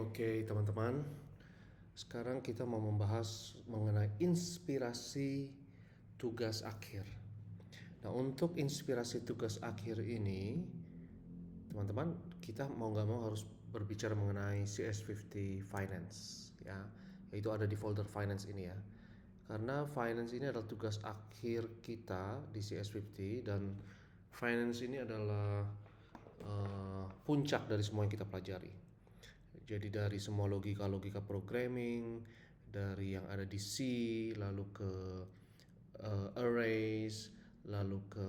Oke, teman-teman. Sekarang kita mau membahas mengenai inspirasi tugas akhir. Nah, untuk inspirasi tugas akhir ini, teman-teman, kita mau nggak mau harus berbicara mengenai CS50 Finance, ya, yaitu ada di folder Finance ini ya. Karena Finance ini adalah tugas akhir kita di CS50 dan Finance ini adalah puncak dari semua yang kita pelajari. Jadi dari semua logika-logika programming, dari yang ada di C, lalu ke arrays, lalu ke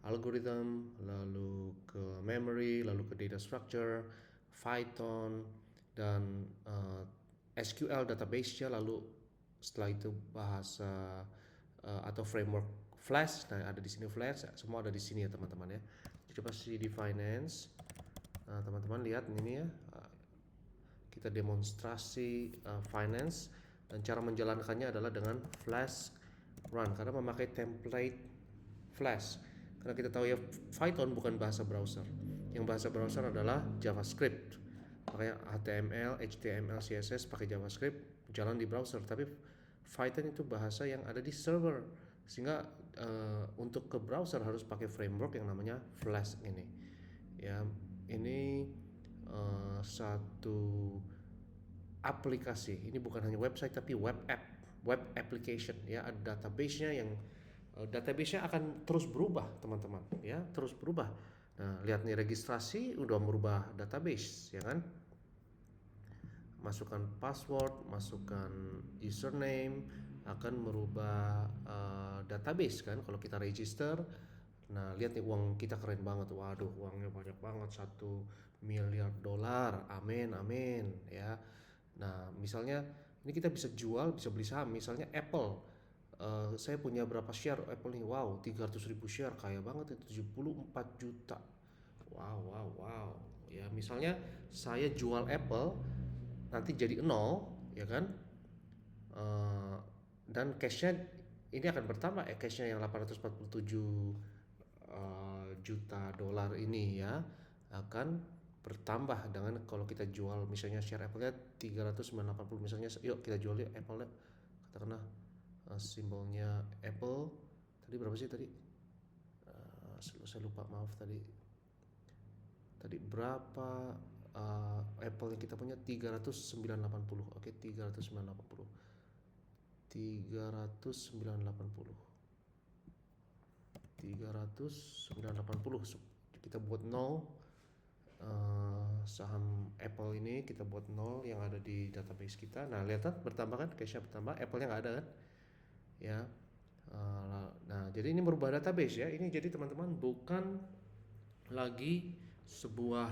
algorithm, lalu ke memory, lalu ke data structure, Python, dan SQL database-nya, lalu setelah itu bahasa atau framework Flash. Nah, ada di sini Flash, semua ada di sini ya teman-teman ya. Coba CD Finance. Nah, teman-teman lihat ini ya, kita demonstrasi finance, dan cara menjalankannya adalah dengan Flash run karena memakai template Flash. Karena kita tahu ya, Python bukan bahasa browser. Yang bahasa browser adalah JavaScript. Makanya HTML, HTML, CSS pakai JavaScript jalan di browser, tapi Python itu bahasa yang ada di server. Sehingga untuk ke browser harus pakai framework yang namanya Flash ini. Ya, ini satu aplikasi. Ini bukan hanya website tapi web application ya. Ada database-nya yang database-nya akan terus berubah, teman-teman ya, terus berubah. Nah, lihat nih, registrasi udah merubah database ya kan. Masukkan password, masukkan username, akan merubah database kan kalau kita register. Nah, lihat nih, uang kita keren banget. Waduh, uangnya banyak banget, 1 miliar dolar. Amin, amin ya. Nah, misalnya ini kita bisa jual, bisa beli saham. Misalnya Apple. Saya punya berapa share Apple nih? Wow, 300.000 share, kaya banget itu, 74 juta. Wow, wow, wow. Ya, misalnya saya jual Apple, nanti jadi nol, ya kan? Eh, dan cashnya ini akan bertambah, cashnya yang 847 juta dolar ini ya, akan bertambah dengan kalau kita jual misalnya share Apple-nya 380, misalnya. Yuk kita jual yuk Apple-nya, katakanlah simbolnya Apple. Tadi berapa sih tadi? Saya lupa, maaf. Tadi berapa Apple yang kita punya? 30980. Oke, 30980. 30980. 30980 kita buat nol. Saham Apple ini kita buat nol yang ada di database kita. Nah, lihat kan, bertambah kan, cashnya bertambah, Apple-nya nggak ada kan ya. Nah, jadi ini merubah database ya. Ini jadi teman-teman bukan lagi sebuah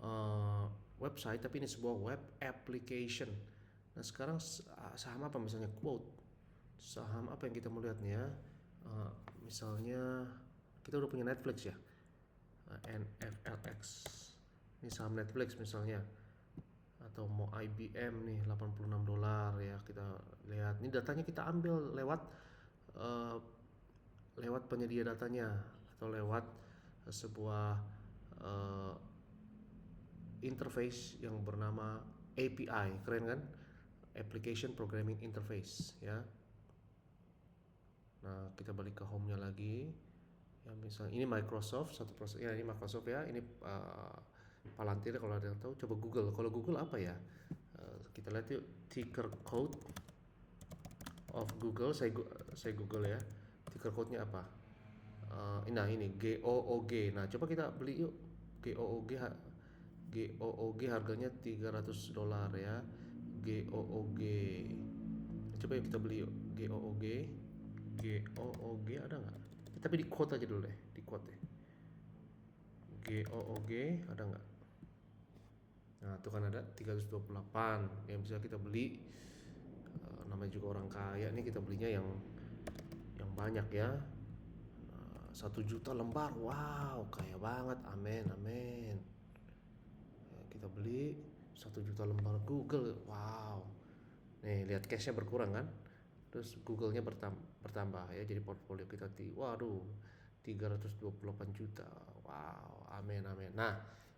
uh, website, tapi ini sebuah web application. Nah, sekarang saham apa misalnya, quote saham apa yang kita mau lihat nih ya. Misalnya kita udah punya Netflix ya, NFLX. Ini saham Netflix misalnya, atau mau IBM nih, 86 dolar ya. Kita lihat, ini datanya kita ambil lewat uh, penyedia datanya, atau lewat sebuah uh, interface yang bernama API. Keren kan? Application Programming Interface ya. Nah, kita balik ke home-nya lagi. Ya, misalnya ini Microsoft, satu proses ya, ini Microsoft ya. Ini Palantir, kalau ada yang tahu coba Google. Kalau Google apa ya? Kita lihat yuk, ticker code of Google. Saya Google ya. Ticker code-nya apa? Nah, ini GOOG. Nah, coba kita beli yuk. GOOG GOOG harganya 300 dolar ya. GOOG. Coba yuk kita beli yuk. GOOG. GOOG ada nggak? Tapi di quote aja dulu deh, di quote deh. GOOG ada nggak? Nah, itu kan ada 328 yang bisa kita beli. Namanya juga orang kaya nih, kita belinya yang banyak ya. 1 juta lembar. Wow, kaya banget. Amin, amin. Ya, kita beli 1 juta lembar Google. Wow. Nih, lihat cashnya berkurang kan? Terus Google-nya bertambah ya. Jadi portfolio kita waduh, 328 juta. Wow, amin, amin. Nah,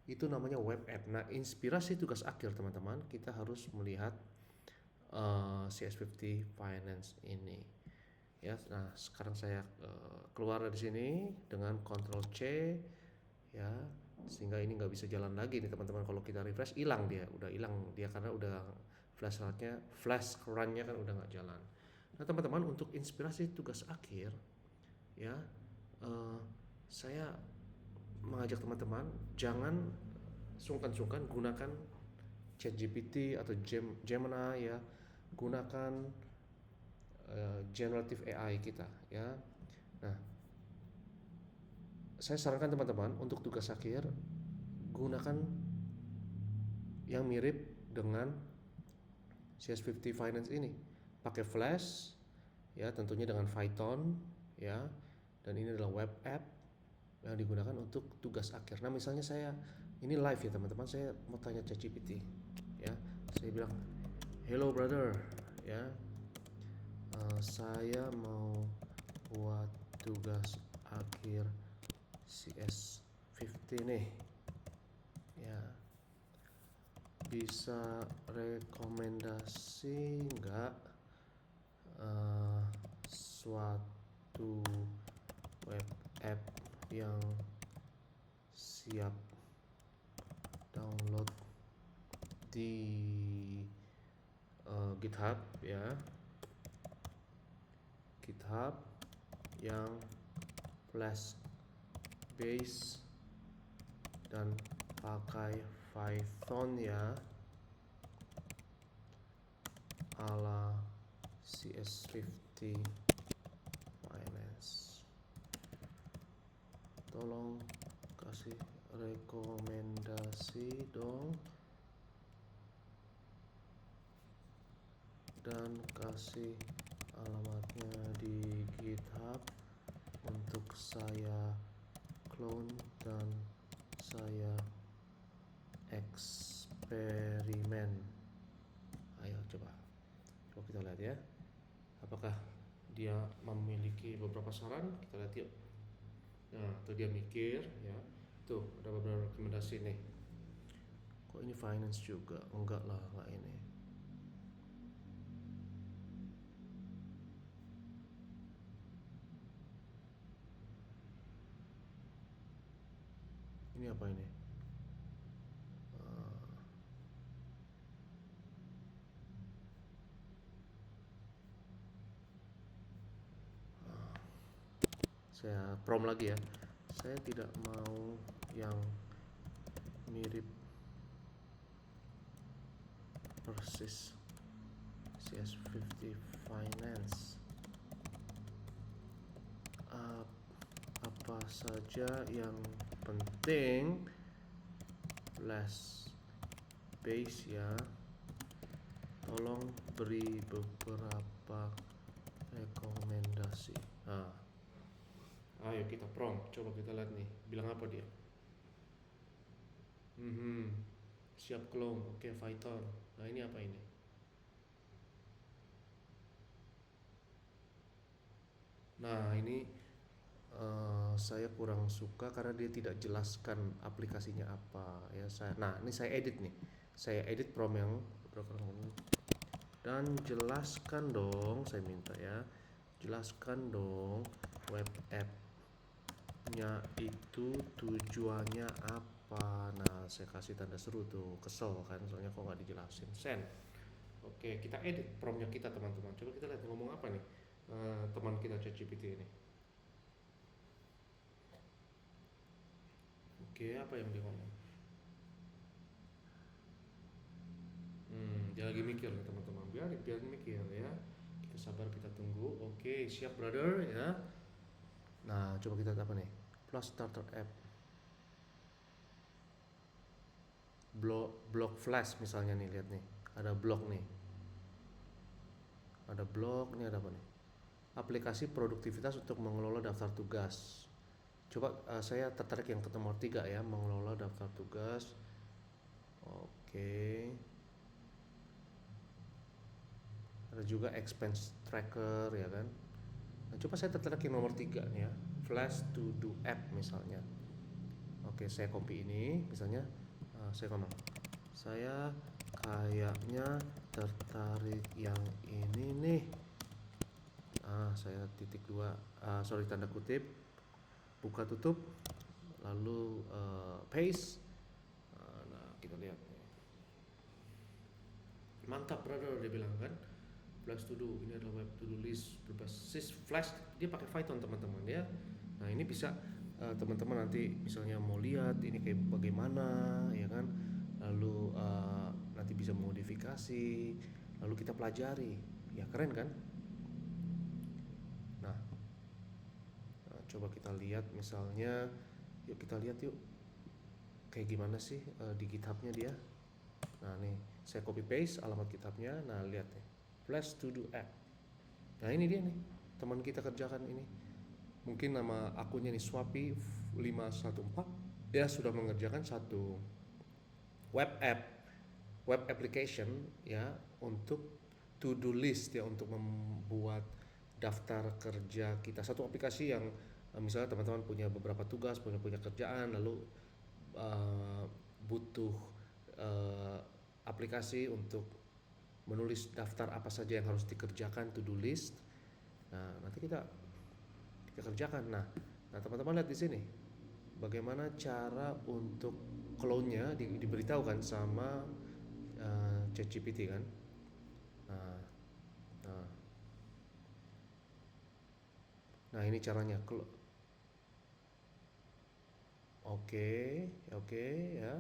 itu namanya web app. Nah, inspirasi tugas akhir teman-teman, kita harus melihat CS50 Finance ini. Ya, nah sekarang saya keluar dari sini dengan Ctrl C, ya, sehingga ini nggak bisa jalan lagi nih teman-teman. Kalau kita refresh, hilang dia, udah hilang dia karena udah flash runnya kan udah nggak jalan. Nah teman-teman, untuk inspirasi tugas akhir, ya, eh, saya mengajak teman-teman jangan sungkan-sungkan gunakan ChatGPT atau Gemini, ya, gunakan generative AI kita, ya. Nah, saya sarankan teman-teman untuk tugas akhir gunakan yang mirip dengan CS50 Finance ini. Pakai Flash, ya, tentunya dengan Python, ya. Dan ini adalah web app yang digunakan untuk tugas akhir. Nah, misalnya saya ini live ya teman-teman, saya mau tanya ChatGPT, ya. Saya bilang, "Hello brother, ya. Saya mau buat tugas akhir CS50 nih, ya. Bisa rekomendasi nggak suatu web app yang siap download di GitHub, ya, GitHub yang Flash base dan pakai Python, ya, ala CS50 Finance. Tolong kasih rekomendasi dong, dan kasih alamatnya di GitHub untuk saya clone dan saya eksperimen." Ayo coba kita lihat ya, apakah dia memiliki beberapa saran. Kita lihat yuk. Nah, tuh dia mikir, ya. Tuh ada beberapa rekomendasi nih. Kok ini finance juga? Enggak lah, enggak ini. Ini apa ini? Saya prompt lagi ya. Saya tidak mau yang mirip persis CS50 Finance. Apa saja yang penting Flash base, ya. Tolong beri beberapa rekomendasi. Nah, ayo kita prompt, coba kita lihat nih, bilang apa dia. Siap clone, oke, Python. Nah, ini apa ini? Nah, ini saya kurang suka karena dia tidak jelaskan aplikasinya apa, ya. Nah, ini saya edit nih. Saya edit prompt yang dan jelaskan dong, saya minta, ya. Jelaskan dong web app-nya itu tujuannya apa. Nah, saya kasih tanda seru tuh, kesel kan soalnya kok nggak dijelasin. Send. Oke, kita edit promptnya kita teman-teman. Coba kita lihat ngomong apa nih teman kita ChatGPT ini. Oke, apa yang dia ngomong? Dia lagi mikir nih teman-teman. Biar mikir, ya. Kita sabar, kita tunggu. Oke, siap brother, ya. Nah, coba kita lihat apa nih? Plus starter app. Blog Flash misalnya nih, lihat nih. Ada blog nih. Ada blog, ini ada apa nih? Aplikasi produktivitas untuk mengelola daftar tugas. Coba saya tertarik yang nomor 3, ya, mengelola daftar tugas. Oke. Ada juga expense tracker, ya kan. Nah, coba saya tertarik yang nomor 3 nih, ya, Flash to do app misalnya. Oke, saya copy ini, misalnya saya ngomong, saya kayaknya tertarik yang ini nih. Saya titik dua, sorry, tanda kutip, buka tutup, lalu paste. Nah, kita lihat nih. Mantap brother, dia bilang kan. Flash to do, ini adalah web to do list berbasis Flash. Dia pakai Python teman-teman ya. Nah ini bisa teman-teman nanti misalnya mau lihat ini kayak bagaimana ya kan, lalu nanti bisa modifikasi, lalu kita pelajari, ya keren kan. Nah, coba kita lihat misalnya, yuk kita lihat yuk kayak gimana sih di GitHubnya dia. Nah nih saya copy paste alamat GitHubnya. Nah lihat nih, Flash to do app. Nah ini dia nih, teman kita kerjakan ini. Mungkin nama akunnya nih Swapi 514. Dia sudah mengerjakan satu web application ya, untuk to do list ya, untuk membuat daftar kerja kita. Satu aplikasi yang misalnya teman-teman punya beberapa tugas, punya kerjaan, lalu butuh aplikasi untuk menulis daftar apa saja yang harus dikerjakan, to do list. Nah nanti kita kerjakan. Nah teman-teman lihat di sini bagaimana cara untuk clone-nya diberitahukan sama ChatGPT kan. Nah, nah, nah ini caranya. Oke ya.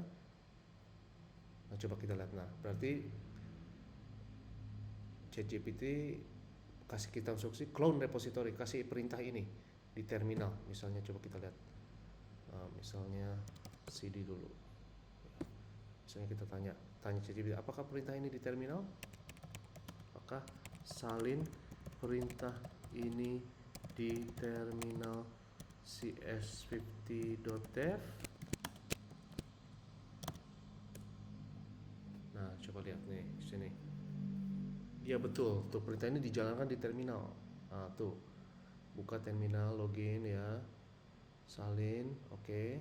Nah coba kita lihat. Nah berarti ChatGPT kasih kita instruksi clone repository, kasih perintah ini di terminal. Misalnya coba kita lihat, misalnya cd dulu. Misalnya kita tanya ChatGPT, apakah perintah ini di terminal? Apakah salin perintah ini di terminal cs50.dev? Nah coba lihat nih sini. Ya betul, tuh perintah ini dijalankan di terminal. Nah tuh, buka terminal, login ya, salin, oke.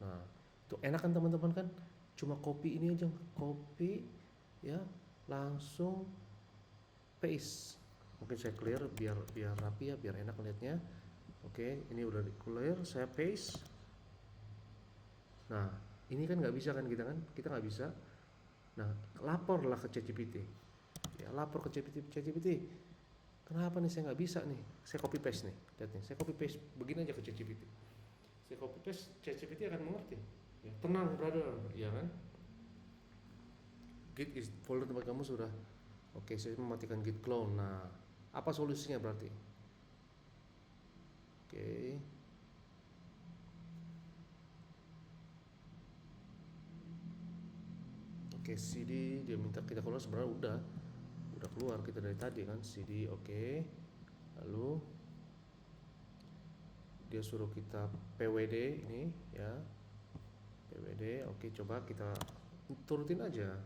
Nah tuh enak kan teman-teman kan, cuma copy ini aja, copy ya, langsung paste. Mungkin saya clear biar rapi ya, biar enak lihatnya. Oke, ini udah di clear, saya paste. Nah ini kan nggak bisa kan, kita nggak bisa. Nah laporlah ke ChatGPT ya, lapor ke ChatGPT, kenapa nih saya nggak bisa nih. Saya copy paste nih, lihat nih, saya copy paste begini aja ke ChatGPT. Saya copy paste, ChatGPT akan mengerti ya. Tenang brother ya kan, git is folder tempat kamu sudah oke. Saya mematikan git clone. Nah apa solusinya berarti? Oke, cd dia minta kita keluar, sebenarnya udah keluar kita dari tadi kan, cd oke. Lalu dia suruh kita pwd ini ya, pwd oke. Coba kita turutin aja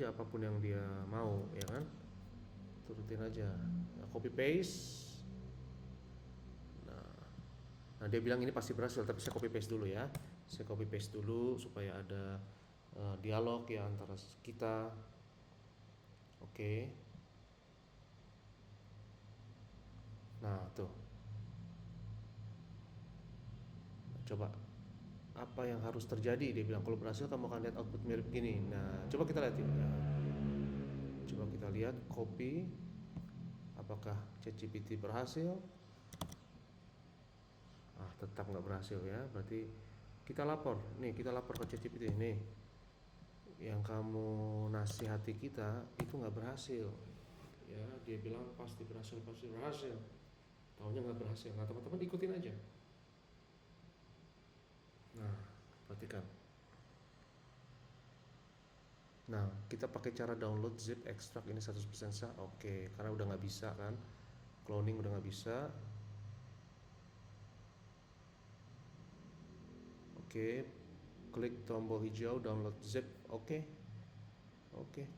apapun yang dia mau ya kan, turutin aja. Nah, copy paste. Nah dia bilang ini pasti berhasil, tapi saya copy paste dulu ya. Saya copy paste dulu supaya ada dialog ya antara kita. Oke. Nah tuh, coba apa yang harus terjadi, dia bilang kalau berhasil kamu akan lihat output mirip gini. Nah coba kita lihat yuk ya. Coba kita lihat copy, apakah ChatGPT berhasil. Tetap nggak berhasil ya, berarti kita lapor ke ChatGPT nih, yang kamu nasihati kita itu nggak berhasil ya. Dia bilang pasti berhasil, taunya nggak berhasil. Nah teman-teman ikutin aja. Nah perhatikan. Nah kita pakai cara download zip extract ini 100% sah. Oke, karena udah nggak bisa kan, cloning udah nggak bisa. Oke, klik tombol hijau download zip. Oke,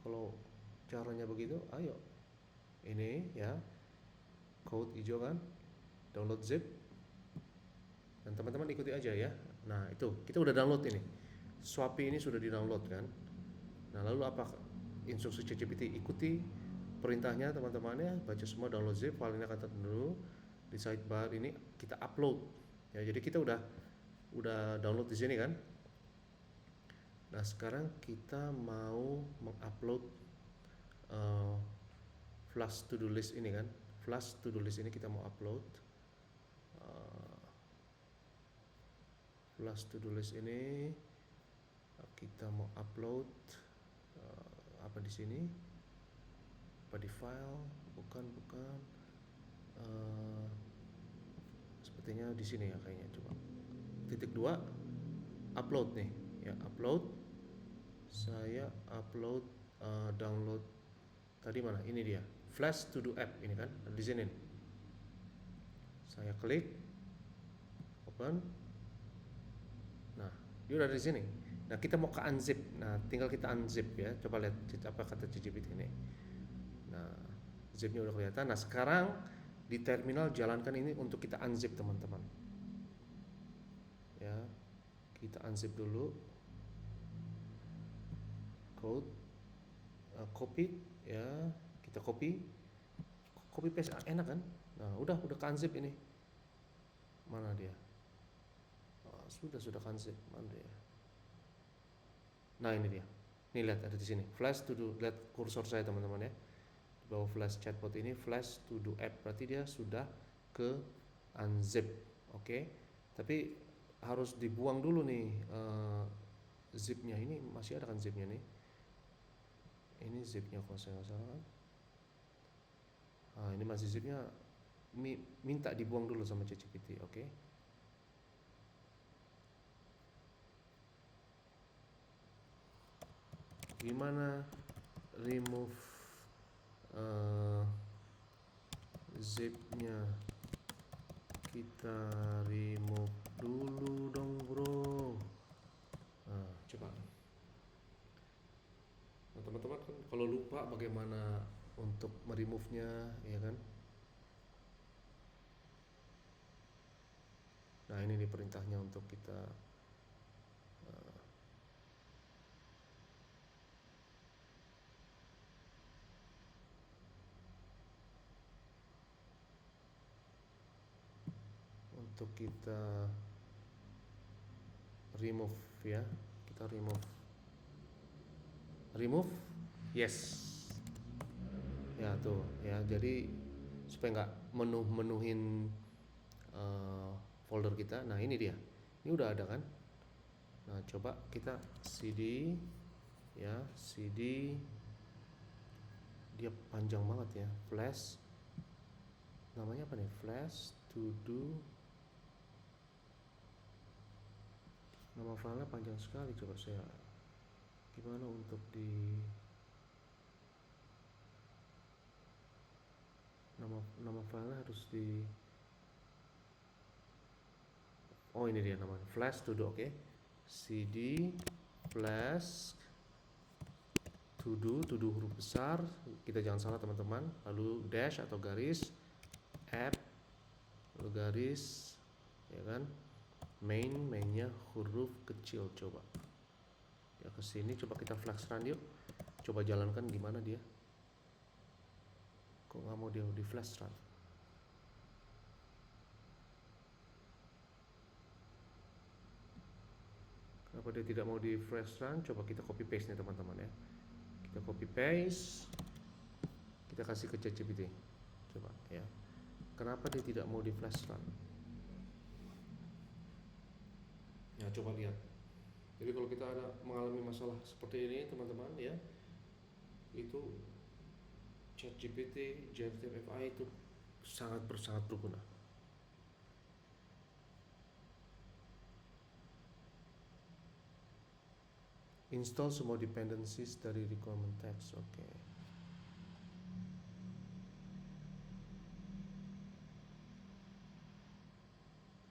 kalau caranya begitu, ayo ini ya, code hijau kan, download zip. dan teman-teman ikuti aja ya. Nah itu kita udah download ini, Shopee ini sudah di download kan. Nah lalu apa instruksi ChatGPT? Ikuti perintahnya teman-temannya, baca semua, download zip file ini, kata dulu di sidebar ini kita upload ya. Jadi kita udah download di sini kan. Nah sekarang kita mau mengupload uh, flash to do list ini kan. Flash to do list ini kita mau upload. Flash to do list ini kita mau upload apa di sini? Apa di file? Bukan. Sepertinya di sini ya kayaknya. Coba. Titik 2 upload nih ya, upload. Saya upload download tadi mana? Ini dia. Flash to do app ini kan, di sini. Saya klik open. Nah, dia udah di sini. Nah, kita mau ke unzip. Nah, tinggal kita unzip ya. Coba lihat apa kata ChatGPT ini. Nah, zipnya udah kelihatan. Nah, sekarang di terminal jalankan ini untuk kita unzip teman-teman. Ya, kita unzip dulu. Code, copy ya, kita copy paste enak kan. Nah udah ke unzip ini, mana dia? Sudah ke unzip, mana dia? Nah ini dia, nih lihat ada di sini flash to do. Lihat kursor saya teman-teman ya, di bawah flash chatbot ini flash to do app, berarti dia sudah ke unzip. Oke, tapi harus dibuang dulu nih zipnya. Ini masih ada kan zipnya nih. Ini zipnya kalau saya nggak salah kan. Nah, ini masih zipnya, minta dibuang dulu sama ChatGPT. Oke. Gimana remove zipnya? Kita remove dulu dong bro. Nah, coba. Nah, teman-teman kan kalau lupa bagaimana untuk meremove-nya ya kan. Nah ini nih perintahnya untuk kita remove ya. Kita remove yes ya tuh ya. Jadi supaya nggak menuhin folder kita. Nah ini dia, ini udah ada kan. Nah coba kita cd ya, cd, dia panjang banget ya, flash, namanya apa nih, flash to do. Nama filenya panjang sekali. Coba saya gimana untuk di nama filenya harus di, oh ini dia namanya, flash to do. Oke, cd flash to do huruf besar, kita jangan salah teman-teman, lalu dash atau garis, app, lalu garis ya kan, mainnya huruf kecil. Coba ya ke sini, coba kita flash run yuk. Coba jalankan gimana dia. Kok nggak mau dia di flash run? Kenapa dia tidak mau di flash run? Coba kita copy paste nih teman-teman ya. Kita copy paste, kita kasih ke ChatGPT. Coba ya, kenapa dia tidak mau di flash run? Ya coba lihat. Jadi kalau kita ada mengalami masalah seperti ini teman-teman ya, itu ChatGPT, Generative AI itu sangat berguna. Install semua dependencies dari requirement text. Oke.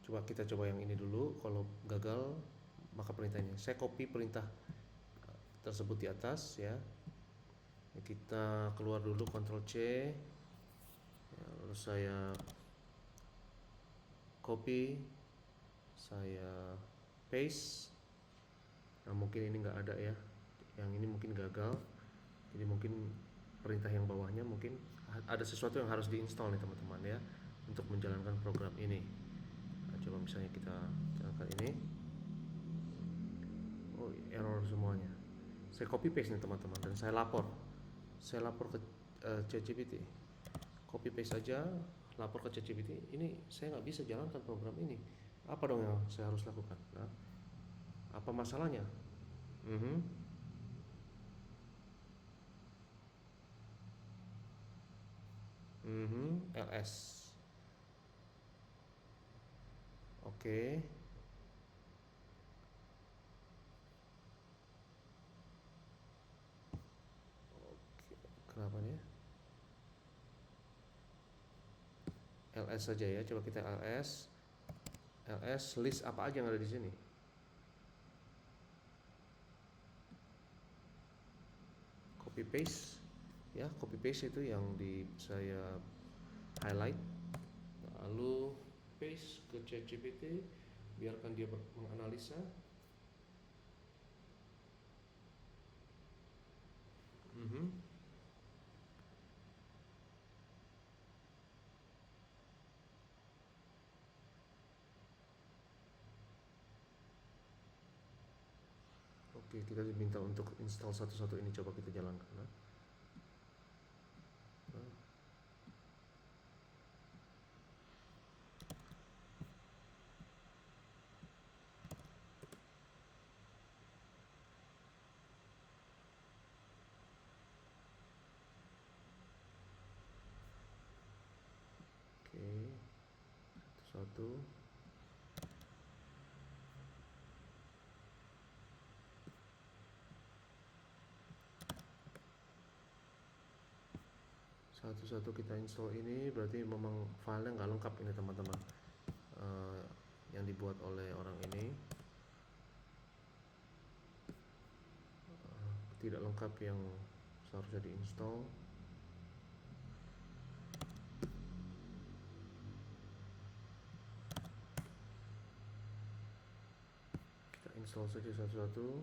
Coba kita coba yang ini dulu. Kalau gagal maka perintahnya, saya copy perintah tersebut di atas ya. Kita keluar dulu, Ctrl C ya, lalu saya copy saya paste. Nah mungkin ini nggak ada ya, yang ini mungkin gagal, jadi mungkin perintah yang bawahnya mungkin ada sesuatu yang harus diinstal nih teman-teman ya, untuk menjalankan program ini. Nah, coba misalnya kita jalankan ini, oh error semuanya. Saya copy paste nih teman-teman dan saya lapor ke ChatGPT. Copy paste saja, lapor ke ChatGPT. Ini saya nggak bisa jalankan program ini. Apa dong yang saya harus lakukan? Nah, apa masalahnya? Mhm. LS. Oke. Kenapa nih? LS saja ya. Coba kita LS list apa aja yang ada di sini. Copy paste ya, copy paste itu yang saya highlight, lalu paste ke ChatGPT, biarkan dia menganalisa. Oke, kita diminta untuk install satu-satu ini, coba kita jalankan. Oke, satu-satu. Satu-satu kita install ini, berarti memang filenya nggak lengkap ini teman-teman. Yang dibuat oleh orang ini tidak lengkap yang seharusnya diinstal. Kita install saja satu-satu.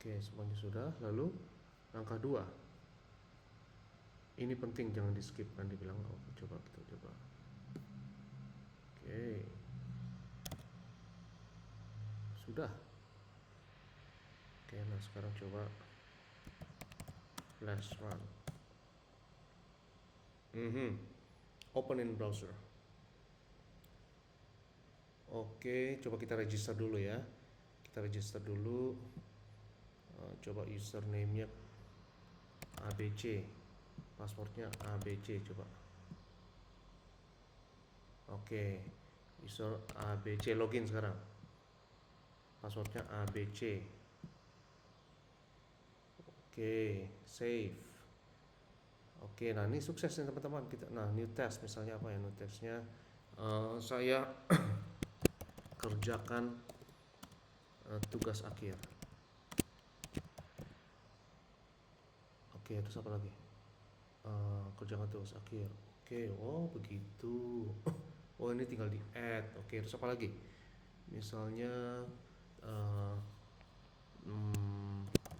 Oke, semuanya sudah. Lalu langkah 2, ini penting, jangan di skip, kan dibilang. Oke, coba kita coba. Oke, sudah. Oke, nah sekarang coba flash run. Open in browser. Oke, coba kita register dulu ya. Kita register dulu. Coba username-nya ABC, passwordnya ABC, coba. Oke, user ABC, login sekarang. Passwordnya ABC. Oke, save. Oke, nah ini sukses nih teman-teman. Nah, new test misalnya apa ya? New testnya saya kerjakan tugas akhir. Oke, terus apa lagi? Kerjakan tugas akhir. Oke, oh begitu. Oh ini tinggal di add. Oke, terus apa lagi? Misalnya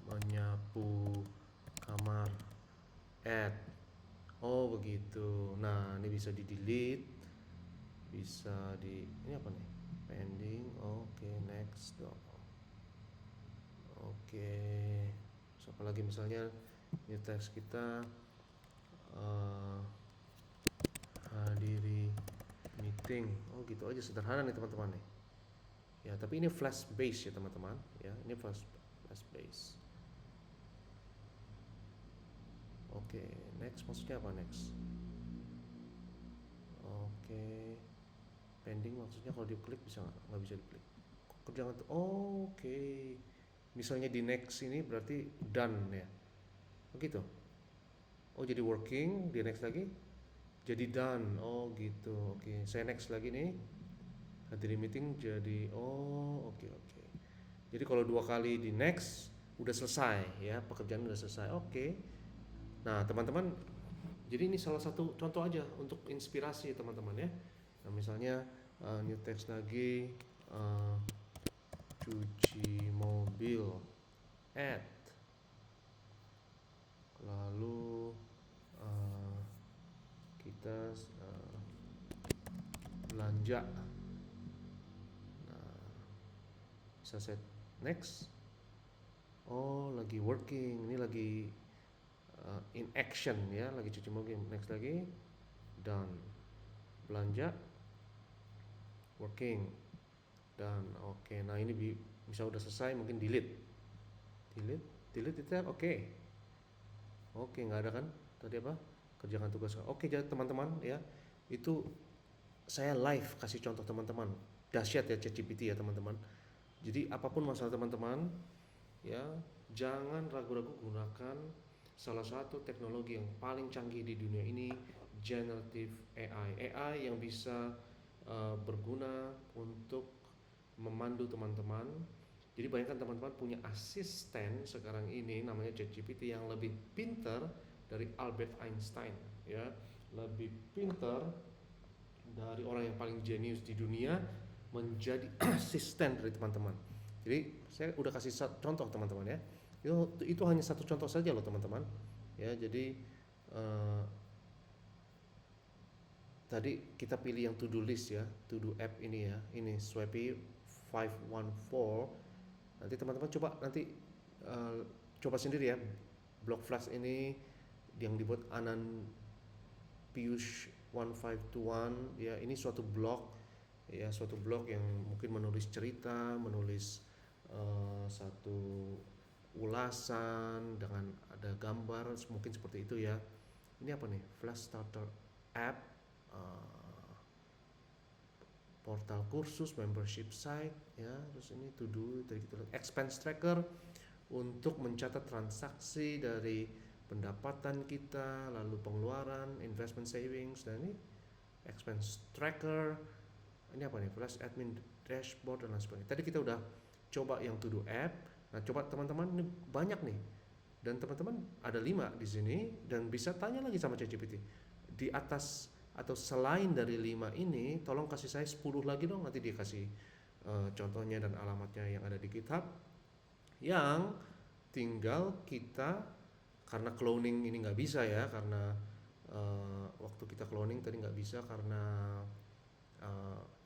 menyapu kamar, add. Oh begitu. Nah ini bisa di delete, bisa ini apa nih? Pending. Oke, next dong. Oke, terus apa lagi? Misalnya new text kita hadiri meeting. Oh gitu aja, sederhana nih teman-teman nih. Ya, tapi ini flash base ya teman-teman. Ya, ini flash base. Oke, next maksudnya apa next? Oke, pending maksudnya kalau diklik bisa nggak bisa diklik. Kerjaan tuh. Oke. Misalnya di next ini berarti done ya. Begitu. Oh jadi working, di next lagi jadi done. Oh gitu. Oke, saya next lagi nih. Hadiri meeting jadi oke. Jadi kalau 2 kali di next udah selesai ya, pekerjaan udah selesai. Oke. Nah, teman-teman, jadi ini salah satu contoh aja untuk inspirasi teman-teman ya. Nah, misalnya new text lagi, uh, cuci mobil, add, lalu uh, kita belanja. Nah, bisa set next. Oh, lagi working, ini lagi in action ya, lagi cuci mobil. Next lagi, done. Belanja, working, dan oke. Nah, ini bisa udah selesai, mungkin delete itu oke. Oke, nggak ada kan tadi apa, kerjakan tugas. Oke, jadi teman-teman ya, itu saya live kasih contoh teman-teman, dahsyat ya ChatGPT ya teman-teman. Jadi apapun masalah teman-teman ya, jangan ragu-ragu gunakan salah satu teknologi yang paling canggih di dunia ini, generative AI yang bisa berguna untuk memandu teman-teman. Jadi bayangkan teman-teman punya asisten sekarang ini namanya ChatGPT yang lebih pintar dari Albert Einstein ya, lebih pintar dari orang yang paling jenius di dunia menjadi asisten dari teman-teman. Jadi saya udah kasih contoh teman-teman ya. Itu hanya satu contoh saja loh teman-teman. Ya, jadi uh, tadi kita pilih yang to do list ya, to do app ini ya. Ini Swappy 514. Nanti teman-teman coba nanti uh, coba sendiri ya. Blog Flash ini yang dibuat Anand Piyush 1521 ya, ini suatu blog ya, suatu blog yang mungkin menulis cerita, menulis satu ulasan dengan ada gambar, mungkin seperti itu ya. Ini apa nih, Flash Starter App, portal kursus, membership site ya. Terus ini to do, tadi kita lihat expense tracker untuk mencatat transaksi dari pendapatan kita, lalu pengeluaran, investment savings, dan ini expense tracker. Ini apa nih, flash admin dashboard dan lain sebagainya. Tadi kita udah coba yang to do app. Nah, coba teman-teman, ini banyak nih, dan teman-teman ada 5 di sini, dan bisa tanya lagi sama ChatGPT di atas atau selain dari 5 ini, tolong kasih saya 10 lagi dong. Nanti dia kasih contohnya dan alamatnya yang ada di GitHub, yang tinggal kita, karena cloning ini nggak bisa ya, karena waktu kita cloning tadi nggak bisa karena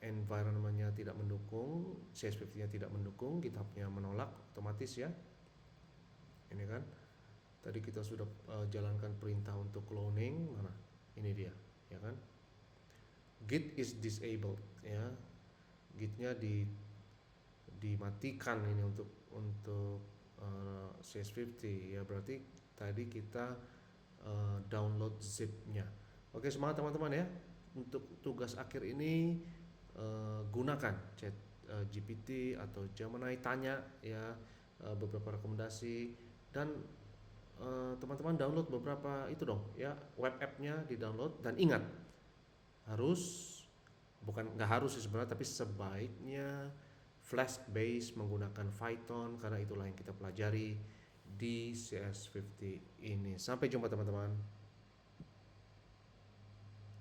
environmentnya tidak mendukung, CS50-nya tidak mendukung, GitHub-nya menolak otomatis ya. Ini kan tadi kita sudah jalankan perintah untuk cloning, mana ini dia ya kan, Git is disabled ya, Gitnya dimatikan ini untuk CS50 ya, berarti tadi kita download zipnya. Oke, semangat teman-teman ya. Untuk tugas akhir ini gunakan Chat GPT atau Gemini, tanya ya beberapa rekomendasi, dan teman-teman download beberapa itu dong ya, web app-nya di download. Dan ingat, nggak harus sih sebenarnya, tapi sebaiknya Flash base menggunakan Python, karena itulah yang kita pelajari di CS50 ini. Sampai jumpa teman-teman.